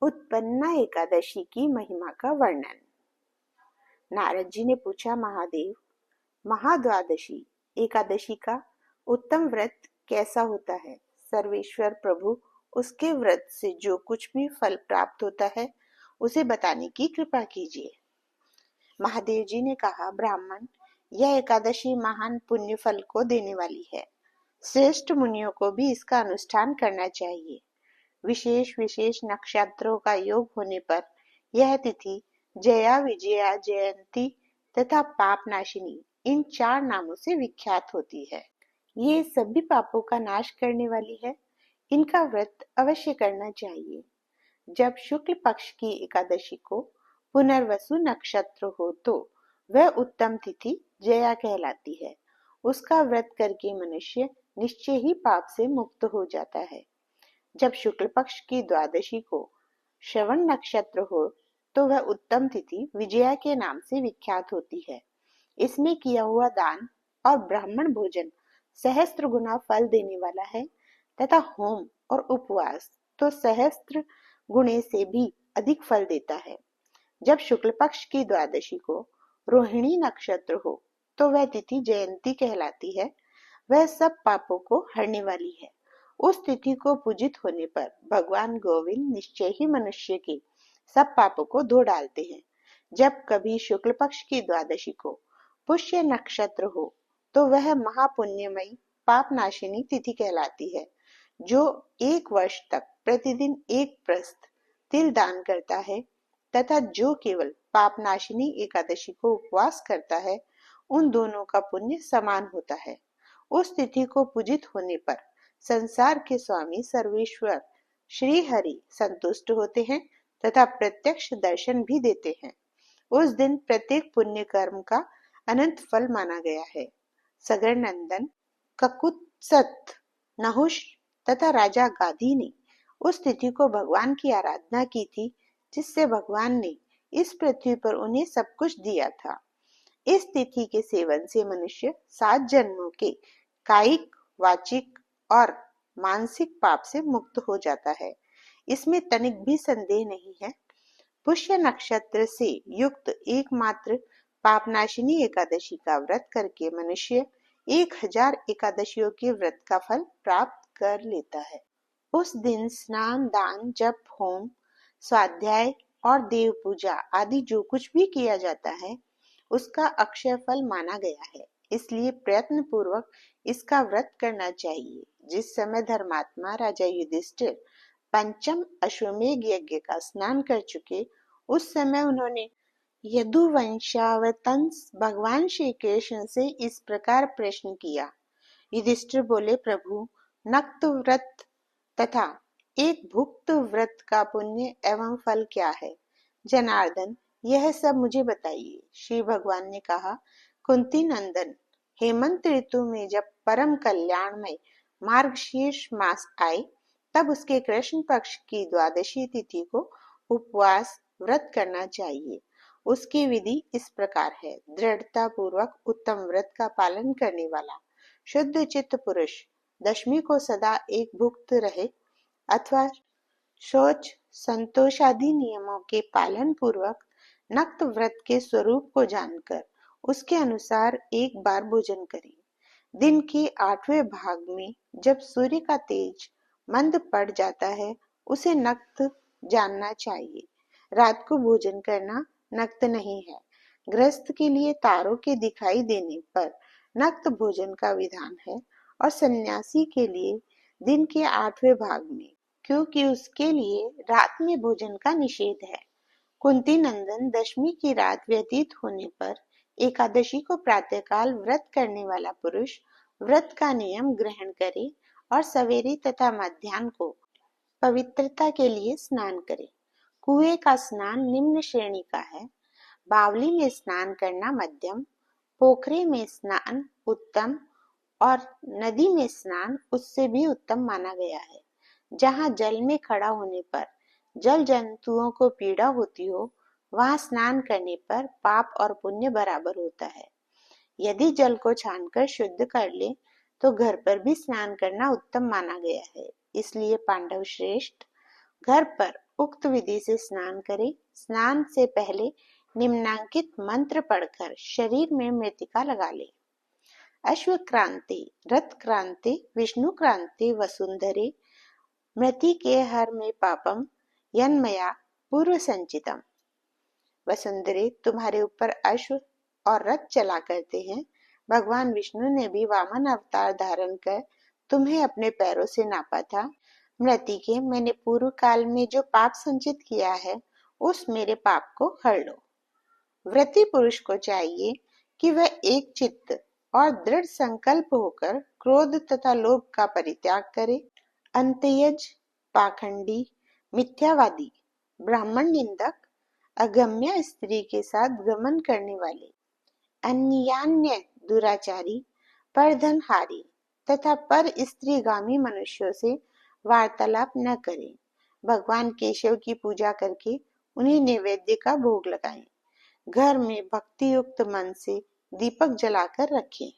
उत्पन्ना एकादशी की महिमा का वर्णन। नारद जी ने पूछा, महादेव, महाद्वादशी एकादशी का उत्तम व्रत कैसा होता है? सर्वेश्वर प्रभु उसके व्रत से जो कुछ भी फल प्राप्त होता है उसे बताने की कृपा कीजिए। महादेव जी ने कहा, ब्राह्मण, यह एकादशी महान पुण्य फल को देने वाली है। श्रेष्ठ मुनियों को भी इसका अनुष्ठान करना चाहिए। विशेष विशेष नक्षत्रों का योग होने पर यह तिथि जया, विजया, जयंती तथा पापनाशिनी इन 4 नामों से विख्यात होती है। ये सभी पापों का नाश करने वाली है। इनका व्रत अवश्य करना चाहिए। जब शुक्ल पक्ष की एकादशी को पुनर्वसु नक्षत्र हो तो वह उत्तम तिथि जया कहलाती है। उसका व्रत करके मनुष्य निश्चय ही पाप से मुक्त हो जाता है। जब शुक्ल पक्ष की द्वादशी को श्रवण नक्षत्र हो तो वह उत्तम तिथि विजया के नाम से विख्यात होती है। इसमें किया हुआ दान और ब्राह्मण भोजन सहस्त्र गुना फल देने वाला है तथा होम और उपवास तो सहस्त्र गुणे से भी अधिक फल देता है। जब शुक्ल पक्ष की द्वादशी को रोहिणी नक्षत्र हो तो वह तिथि जयंती कहलाती है। वह सब पापों को हरने वाली है। उस तिथि को पूजित होने पर भगवान गोविंद निश्चय ही मनुष्य के सब पापों को धो डालते हैं। जब कभी शुक्ल पक्ष की द्वादशी को पुष्य नक्षत्र हो तो वह महापुण्यमयी पापनाशिनी तिथि कहलाती है। जो 1 वर्ष तक प्रतिदिन 1 प्रस्थ तिल दान करता है तथा जो केवल पापनाशिनी एकादशी को उपवास करता है, उन दोनों का पुण्य समान होता है। उस तिथि को पूजित होने पर संसार के स्वामी सर्वेश्वर श्री हरि संतुष्ट होते हैं तथा प्रत्यक्ष दर्शन भी देते हैं। उस दिन प्रत्येक पुण्य कर्म का अनंत फल माना गया है। सगर नंदन, ककुत्सत, नहुष तथा राजा गाधी ने उस तिथि को भगवान की आराधना की थी, जिससे भगवान ने इस पृथ्वी पर उन्हें सब कुछ दिया था। इस तिथि के सेवन से मनुष्य 7 जन्मों के कायिक, वाचिक और मानसिक पाप से मुक्त हो जाता है। इसमें तनिक भी संदेह नहीं है। पुष्य नक्षत्र से युक्त एकमात्र पापनाशिनी एकादशी का व्रत करके मनुष्य 1000 एकादशियों के व्रत का फल प्राप्त कर लेता है। उस दिन स्नान, दान, जप, होम, स्वाध्याय और देव पूजा आदि जो कुछ भी किया जाता है उसका अक्षय फल माना गया है। इसलिए प्रयत्न पूर्वक इसका व्रत करना चाहिए। जिस समय धर्मात्मा राजा युधिष्ठिर पंचम अश्वमेध यज्ञ का स्नान कर चुके, उस समय उन्होंने यदुवंशावतंस भगवान श्री कृष्ण से इस प्रकार प्रश्न किया। युधिष्ठिर बोले, प्रभु, नक्त व्रत तथा एक भुक्त व्रत का पुण्य एवं फल क्या है? जनार्दन, यह सब मुझे बताइए। श्री भगवान ने कहा, कुंती नंदन, हेमंत ऋतु में जब परम कल्याणमय मार्गशीर्ष मास आए तब उसके कृष्ण पक्ष की द्वादशी तिथि को उपवास व्रत करना चाहिए। उसकी विधि इस प्रकार है। दृढ़ता पूर्वक उत्तम व्रत का पालन करने वाला शुद्ध चित्त पुरुष दशमी को सदा एक भुक्त रहे अथवा शौच, संतोष आदि नियमों के पालन पूर्वक नक्त व्रत के स्वरूप को जानकर उसके अनुसार एक बार भोजन करे। दिन के 8वें भाग में जब सूर्य का तेज मंद पड़ जाता है उसे नक्त जानना चाहिए। रात को भोजन करना नक्त नहीं है। गृहस्थ के लिए तारों के दिखाई देने पर नक्त भोजन का विधान है और सन्यासी के लिए दिन के 8वें भाग में, क्योंकि उसके लिए रात में भोजन का निषेध है। कुंती नंदन, दशमी की रात व्यतीत होने पर एकादशी को प्रातःकाल व्रत करने वाला पुरुष व्रत का नियम ग्रहण करे और सवेरे तथा मध्याह्न को पवित्रता के लिए स्नान करे। कुएं का स्नान निम्न श्रेणी का है। बावली में स्नान करना मध्यम, पोखरे में स्नान उत्तम और नदी में स्नान उससे भी उत्तम माना गया है। जहाँ जल में खड़ा होने पर जल जंतुओं को पीड़ा होती हो, वहां स्नान करने पर पाप और पुण्य बराबर होता है। यदि जल को छानकर शुद्ध कर ले तो घर पर भी स्नान करना उत्तम माना गया है। इसलिए पांडव श्रेष्ठ, घर पर उक्त विधि से स्नान करें। स्नान से पहले निम्नांकित मंत्र पढ़कर शरीर में मृतिका लगा ले। अश्व क्रांति, रथ क्रांति, विष्णु क्रांति वसुंधरे, मृति के हर में पापम यन्मया पूर्व संचितम। वसुंधरे, तुम्हारे ऊपर अश्व और रथ चला करते हैं। भगवान विष्णु ने भी वामन अवतार धारण कर तुम्हें अपने पैरों से नापा था। मृति के, मैंने पूर्व काल में जो पाप संचित किया है उस मेरे पाप को हर लो। व्रती पुरुष को चाहिए कि वह एक चित्त और दृढ़ संकल्प होकर क्रोध तथा लोभ का परित्याग करे। अंत्यज, पाखंडी, मिथ्यावादी, ब्राह्मण निंदक, अगम्य स्त्री के साथ गमन करने वाले, अन्यान्य दुराचारी, परधनहारी तथा पर स्त्रीगामी मनुष्यों से वार्तालाप न करें। भगवान केशव की पूजा करके उन्हें नैवेद्य का भोग लगाएं। घर में भक्ति युक्त मन से दीपक जलाकर रखें।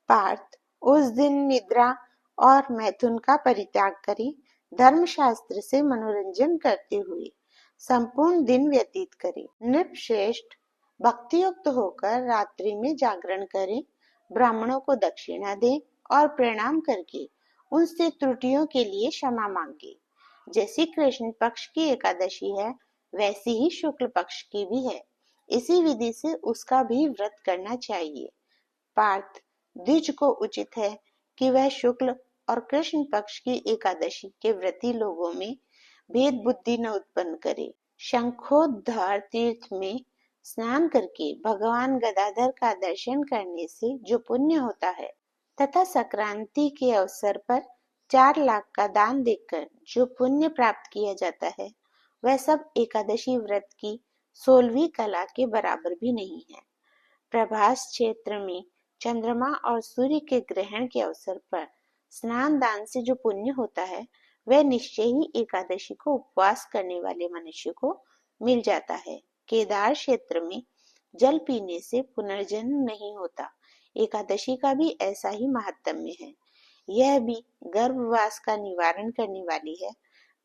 पार्थ, उस दिन निद्रा और मैथुन का परित्याग करें। धर्मशास्त्र से मनोरंजन करते हुए संपूर्ण दिन व्यतीत करें। नृपश्रेष्ठ, भक्ति युक्त होकर रात्रि में जागरण करें। ब्राह्मणों को दक्षिणा दें और प्रणाम करके उनसे त्रुटियों के लिए क्षमा मांगे। जैसी कृष्ण पक्ष की एकादशी है वैसी ही शुक्ल पक्ष की भी है। इसी विधि से उसका भी व्रत करना चाहिए। पार्थ, द्विज को उचित है कि वह शुक्ल और कृष्ण पक्ष की एकादशी के व्रती लोगों में भेद बुद्धि न उत्पन्न करे। शंखोद्धार तीर्थ में स्नान करके भगवान गदाधर का दर्शन करने से जो पुण्य होता है तथा संक्रांति के अवसर पर 4 लाख का दान देकर जो पुण्य प्राप्त किया जाता है वह सब एकादशी व्रत की 16वीं कला के बराबर भी नहीं है। प्रभास क्षेत्र में चंद्रमा और सूर्य के ग्रहण के अवसर पर स्नान दान से जो पुण्य होता है वह निश्चय ही एकादशी को उपवास करने वाले मनुष्य को मिल जाता है। केदार क्षेत्र में जल पीने से पुनर्जन्म नहीं होता। एकादशी का भी ऐसा ही महात्म्य है। यह भी गर्भवास का निवारण करने वाली है।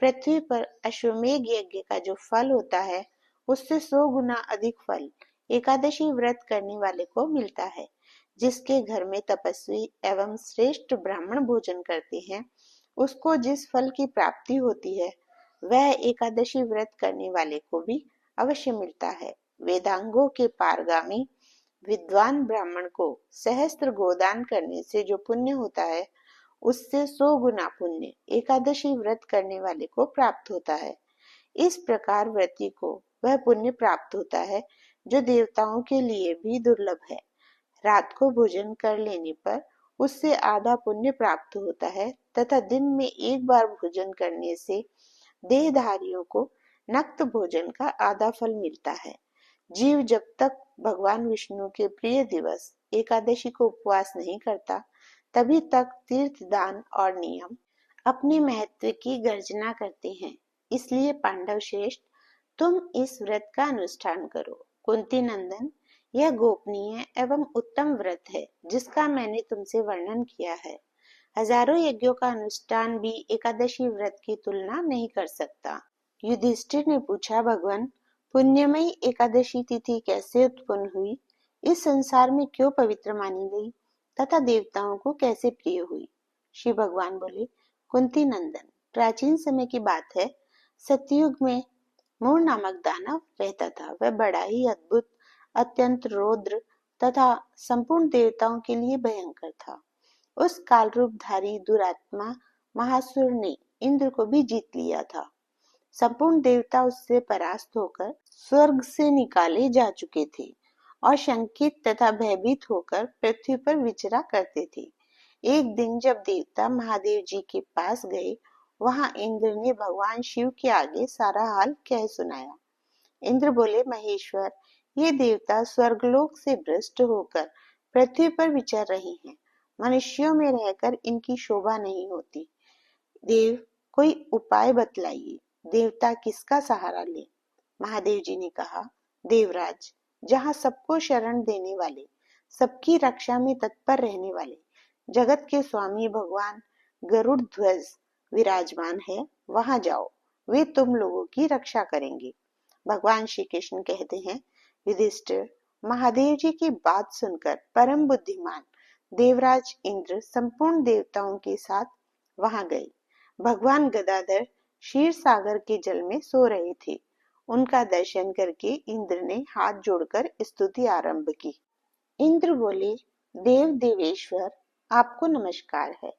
पृथ्वी पर अश्वमेघ यज्ञ का जो फल होता है उससे 100 गुना अधिक फल एकादशी व्रत करने वाले को मिलता है। जिसके घर में तपस्वी एवं श्रेष्ठ ब्राह्मण भोजन करते हैं उसको जिस फल की प्राप्ति होती है वह एकादशी व्रत करने वाले को भी अवश्य मिलता है। वेदांगों के पारगामी विद्वान ब्राह्मण को सहस्त्र गोदान करने से जो पुण्य होता है उससे 100 गुना पुण्य एकादशी व्रत करने वाले को प्राप्त होता है। इस प्रकार व्रती को वह पुण्य प्राप्त होता है जो देवताओं के लिए भी दुर्लभ है। रात को भोजन कर लेने पर उससे आधा पुण्य प्राप्त होता है तथा दिन में एक बार भोजन करने से देहधारियों को नक्त भोजन का आधा फल मिलता है। जीव जब तक भगवान विष्णु के प्रिय दिवस एकादशी को उपवास नहीं करता तभी तक तीर्थ दान और नियम अपने महत्व की गर्जना करते हैं। इसलिए पांडव श्रेष्ठ, तुम इस व्रत का अनुष्ठान करो। कुंती नंदन, यह गोपनीय एवं उत्तम व्रत है जिसका मैंने तुमसे वर्णन किया है। हजारों यज्ञों का अनुष्ठान भी एकादशी व्रत की तुलना नहीं कर सकता। युधिष्ठिर ने पूछा, भगवान, पुण्यमयी एकादशी तिथि कैसे उत्पन्न हुई? इस संसार में क्यों पवित्र मानी गई तथा देवताओं को कैसे प्रिय हुई? श्री भगवान बोले, कुंती नंदन, प्राचीन समय की बात है। सतयुग में मूर नामक दानव रहता था। वह बड़ा ही अद्भुत, अत्यंत रौद्र तथा संपूर्ण देवताओं के लिए भयंकर था। उस काल रूपधारी दुरात्मा महासुर ने इंद्र को भी जीत लिया था। संपूर्ण देवता उससे परास्त होकर स्वर्ग से निकाले जा चुके थे और शंकित तथा भयभीत होकर पृथ्वी पर विचरा करते थे। एक दिन जब देवता महादेव जी के पास गए, वहां इंद्र ने भगवान शिव के आगे सारा हाल कह सुनाया। इंद्र बोले, महेश्वर, ये देवता स्वर्गलोक से भ्रष्ट होकर पृथ्वी पर विचर रहे हैं। मनुष्यों में रहकर इनकी शोभा नहीं होती। देव, कोई उपाय बतलाइए। देवता किसका सहारा ले? महादेव जी ने कहा, देवराज, जहाँ सबको शरण देने वाले, सबकी रक्षा में तत्पर रहने वाले जगत के स्वामी भगवान गरुड़ ध्वज विराजमान है, वहां जाओ। वे तुम लोगों की रक्षा करेंगे। भगवान श्री कृष्ण कहते हैं, युधिष्ठिर, महादेव जी की बात सुनकर परम बुद्धिमान देवराज इंद्र संपूर्ण देवताओं के साथ वहां गए। भगवान गदाधर क्षीर सागर के जल में सो रहे थे। उनका दर्शन करके इंद्र ने हाथ जोड़कर स्तुति आरंभ की। इंद्र बोले, देव देवेश्वर, आपको नमस्कार है।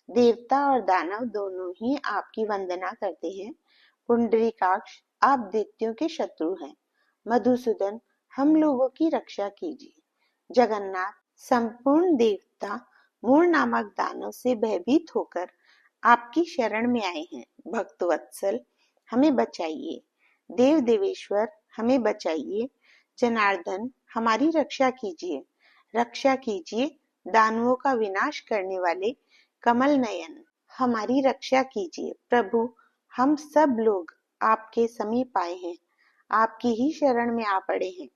देवता और दानव दोनों ही आपकी वंदना करते हैं। पुंडरीकाक्ष, आप दैत्यों के शत्रु हैं। मधुसूदन, हम लोगों की रक्षा कीजिए। जगन्नाथ, संपूर्ण देवता मूर नामक दानव से भयभीत होकर आपकी शरण में आए हैं। भक्तवत्सल, हमें बचाइए। देव देवेश्वर, हमें बचाइए। जनार्दन, हमारी रक्षा कीजिए। रक्षा कीजिए। दानवों का विनाश करने वाले कमल नयन, हमारी रक्षा कीजिए। प्रभु, हम सब लोग आपके समीप आए हैं, आपकी ही शरण में आ पड़े हैं।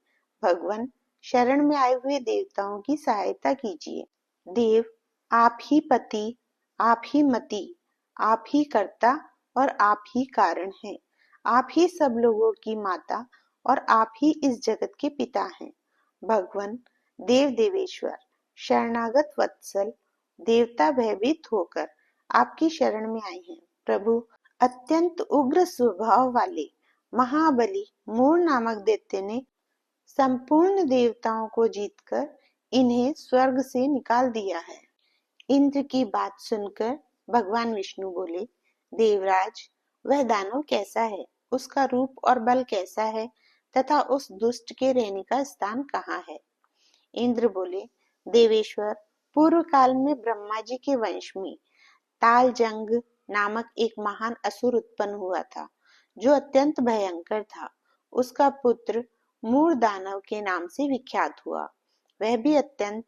भगवान, शरण में आए हुए देवताओं की सहायता कीजिए। देव, आप ही पति, आप ही मति, आप ही कर्ता और आप ही कारण हैं। आप ही सब लोगों की माता और आप ही इस जगत के पिता हैं। भगवान, देव देवेश्वर, शरणागत वत्सल देवता भयभीत होकर आपकी शरण में आए हैं। प्रभु, अत्यंत उग्र स्वभाव वाले महाबली मूर नामक दैत्य ने संपूर्ण देवताओं को जीतकर इन्हें स्वर्ग से निकाल दिया है। इंद्र की बात सुनकर भगवान विष्णु बोले, देवराज, वह दानव कैसा है, उसका रूप और बल कैसा है तथा उस दुष्ट के रहने का स्थान कहाँ है? इंद्र बोले, देवेश्वर, पूर्व काल में ब्रह्मा जी के वंश में तालजंग नामक एक महान असुर उत्पन्न हुआ था, जो अत्यंत भयंकर था। उसका पुत्र मूर दानव के नाम से विख्यात हुआ। वह भी अत्यंत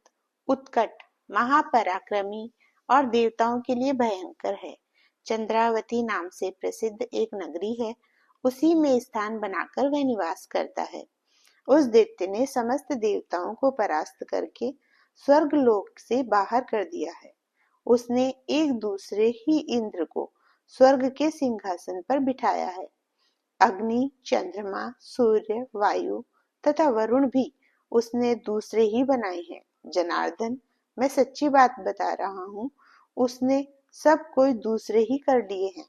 उत्कट, महापराक्रमी और देवताओं के लिए भयंकर है। चंद्रावती नाम से प्रसिद्ध एक नगरी है, उसी में स्थान बनाकर वह निवास करता है। उस दैत्य ने समस्त देवताओं को परास्त करके स्वर्ग लोक से बाहर कर दिया है। उसने एक दूसरे ही इंद्र को स्वर्ग के सिंहासन पर बिठाया है। अग्नि, चंद्रमा, सूर्य, वायु तथा वरुण भी उसने दूसरे ही बनाए हैं। जनार्दन, मैं सच्ची बात बता रहा हूँ, उसने सब कोई दूसरे ही कर दिए हैं।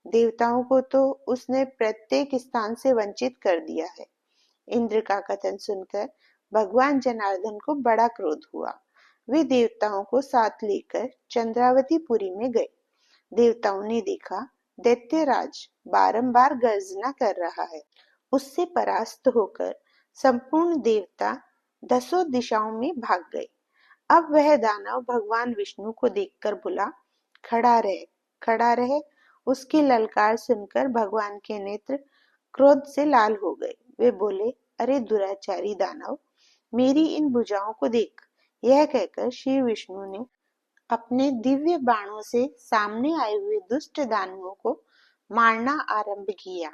देवताओं को तो उसने प्रत्येक स्थान से वंचित कर दिया है। इंद्र का कथन सुनकर भगवान जनार्दन को बड़ा क्रोध हुआ। वे देवताओं को साथ लेकर चंद्रावतीपुरी में गए। देवताओं ने देखा दैत्यराज बारंबार गर्जना कर रहा है। उससे परास्त होकर संपूर्ण देवता दसों दिशाओं में भाग गए। अब वह दानव भगवान विष्णु को देखकर बोला, खड़ा रह, खड़ा रह। उसकी ललकार सुनकर भगवान के नेत्र क्रोध से लाल हो गए। वे बोले, अरे दुराचारी दानव, मेरी इन भुजाओं को देख। यह कहकर श्री विष्णु ने अपने दिव्य बाणों से सामने आए हुए दुष्ट दानवों को मारना आरंभ किया।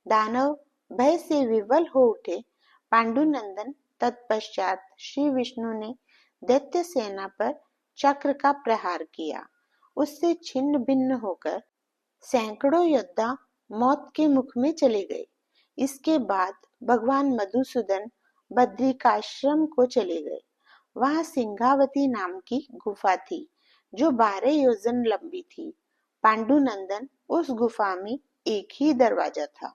दानव भय से विवल हो उठे। पांडुनंदन, तत्पश्चात श्री विष्णु ने दैत्य सेना पर चक्र का प्रहार किया। उससे छिन्न भिन्न होकर सैकड़ों योद्धा मौत के मुख में चले गए। इसके बाद भगवान मधुसूदन बद्रिकाश्रम को चले गए। वहां सिंहावती नाम की गुफा थी, जो 12 योजन लंबी थी। पांडुनंदन, उस गुफा में एक ही दरवाजा था।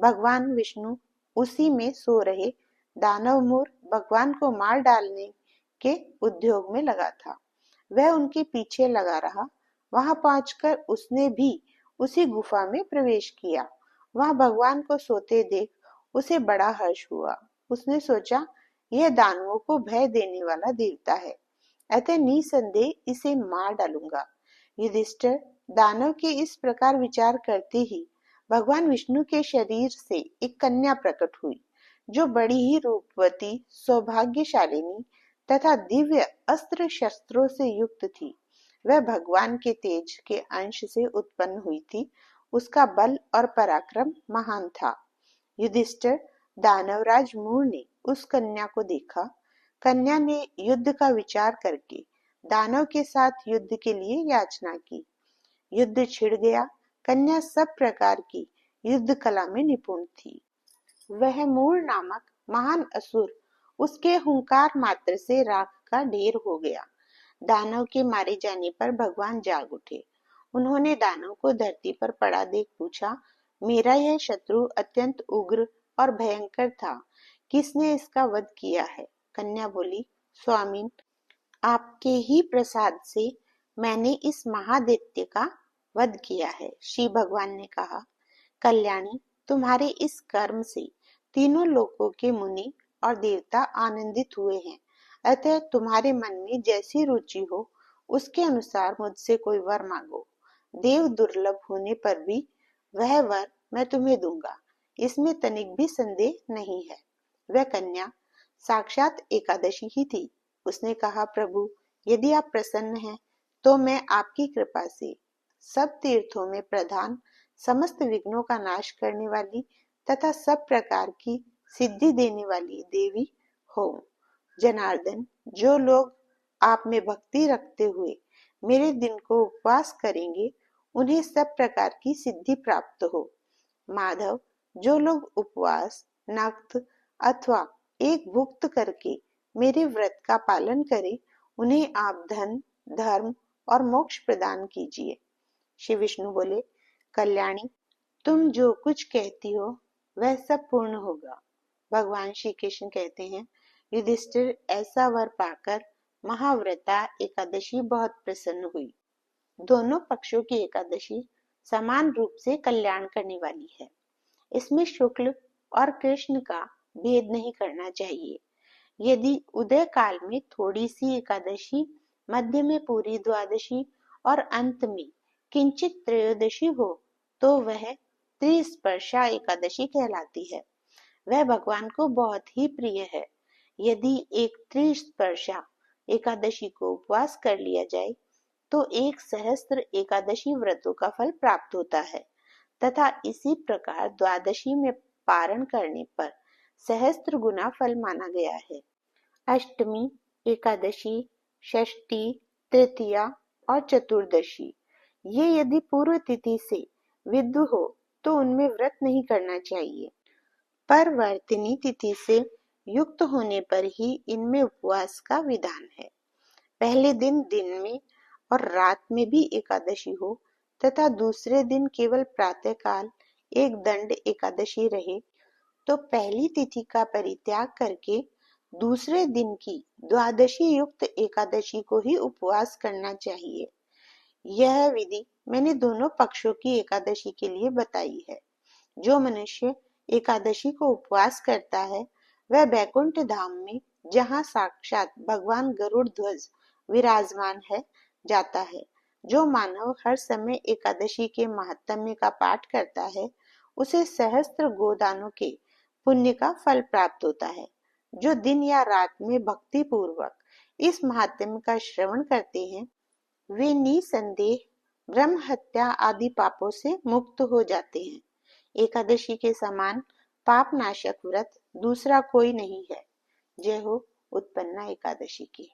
भगवान विष्णु उसी में सो रहे। दानव मूर भगवान को मार डालने के उद्योग में लगा था। वह उनके पीछे लगा रहा। वहां पहुंचकर उसने भी उसी गुफा में प्रवेश किया। वहां भगवान को सोते देख उसे बड़ा हर्ष हुआ। उसने सोचा, यह दानवों को भय देने वाला देवता है, अतः निसंदेह इसे मार डालूंगा। युधिष्ठिर, दानव के इस प्रकार विचार करते ही भगवान विष्णु के शरीर से एक कन्या प्रकट हुई, जो बड़ी ही रूपवती, सौभाग्यशालिनी तथा दिव्य अस्त्र शस्त्रों से युक्त थी। वह भगवान के तेज के अंश से उत्पन्न हुई थी। उसका बल और पराक्रम महान था। युधिष्ठिर, दानवराज मूर ने उस कन्या को देखा। कन्या ने युद्ध का विचार करके दानव के साथ युद्ध के लिए याचना की। युद्ध छिड़ गया। कन्या सब प्रकार की युद्ध कला में निपुण थी। वह मूल नामक महान असुर उसके हुंकार मात्र से राख का ढेर हो गया। दानव के मारे जाने पर भगवान जाग उठे। उन्होंने दानव को धरती पर पड़ा देख पूछा, मेरा यह शत्रु अत्यंत उग्र और भयंकर था, किसने इसका वध किया है? कन्या बोली, स्वामी, आपके ही प्रसाद से मैंने इस महादैत्य का वध किया है। श्री भगवान ने कहा, कल्याणी, तुम्हारे इस कर्म से तीनों लोकों के मुनि और देवता आनंदित हुए हैं। अतः तुम्हारे मन में जैसी रुचि हो उसके अनुसार मुझसे कोई वर मांगो। देव दुर्लभ होने पर भी वह वर मैं तुम्हें दूंगा, इसमें तनिक भी संदेह नहीं है। वह कन्या साक्षात एकादशी ही थी। उसने कहा, प्रभु, यदि आप प्रसन्न हैं तो मैं आपकी कृपा से सब तीर्थों में प्रधान, समस्त विघ्नों का नाश करने वाली तथा सब प्रकार की सिद्धि देने वाली देवी हो। जनार्दन, जो लोग आप में भक्ति रखते हुए मेरे दिन को उपवास करेंगे उन्हें सब प्रकार की सिद्धि प्राप्त हो। माधव, जो लोग उपवास, नक्त अथवा एक भुक्त करके मेरे व्रत का पालन करें उन्हें आप धन, धर्म और मोक्ष प्रदान कीजिए। श्री विष्णु बोले, कल्याणी, तुम जो कुछ कहती हो वह सब पूर्ण होगा। भगवान श्री कृष्ण कहते हैं, युधिष्ठिर, ऐसा वर पाकर महाव्रता एकादशी बहुत प्रसन्न हुई। दोनों पक्षों की एकादशी समान रूप से कल्याण करने वाली है। इसमें शुक्ल और कृष्ण का भेद नहीं करना चाहिए। यदि उदय काल में थोड़ी सी एकादशी, मध्य में पूरी द्वादशी और अंत में किंचित त्रयोदशी हो तो वह त्रिस्पर्शा एकादशी कहलाती है। वह भगवान को बहुत ही प्रिय है। यदि एक त्रिस्पर्शा एकादशी को उपवास कर लिया जाए तो 1 सहस्त्र एकादशी व्रतों का फल प्राप्त होता है तथा इसी प्रकार द्वादशी में पारण करने पर सहस्त्र गुना फल माना गया है। अष्टमी, एकादशी, षष्ठी, तृतीया और चतुर्दशी ये यदि पूर्व तिथि से विद्ध हो तो उनमें व्रत नहीं करना चाहिए। पर वर्तिनी तिथि से युक्त होने पर ही इनमें उपवास का विधान है। पहले दिन में और रात में भी एकादशी हो तथा दूसरे दिन केवल प्रातःकाल एक दंड एकादशी रहे तो पहली तिथि का परित्याग करके दूसरे दिन की द्वादशी युक्त एकादशी को ही उपवास करना चाहिए। यह विधि मैंने दोनों पक्षों की एकादशी के लिए बताई है। जो मनुष्य एकादशी को उपवास करता है वह बैकुंठ धाम में, जहाँ साक्षात भगवान गरुड़ ध्वज विराजमान है, जाता है। जो मानव हर समय एकादशी के महात्म्य का पाठ करता है उसे सहस्त्र गोदानों के पुण्य का फल प्राप्त होता है। जो दिन या रात में भक्ति पूर्वक इस महात्म्य का श्रवण करते हैं वे निसंदेह ब्रह्म हत्या आदि पापों से मुक्त हो जाते हैं। एकादशी के समान पाप नाशक व्रत दूसरा कोई नहीं है। जय हो उत्पन्ना एकादशी की।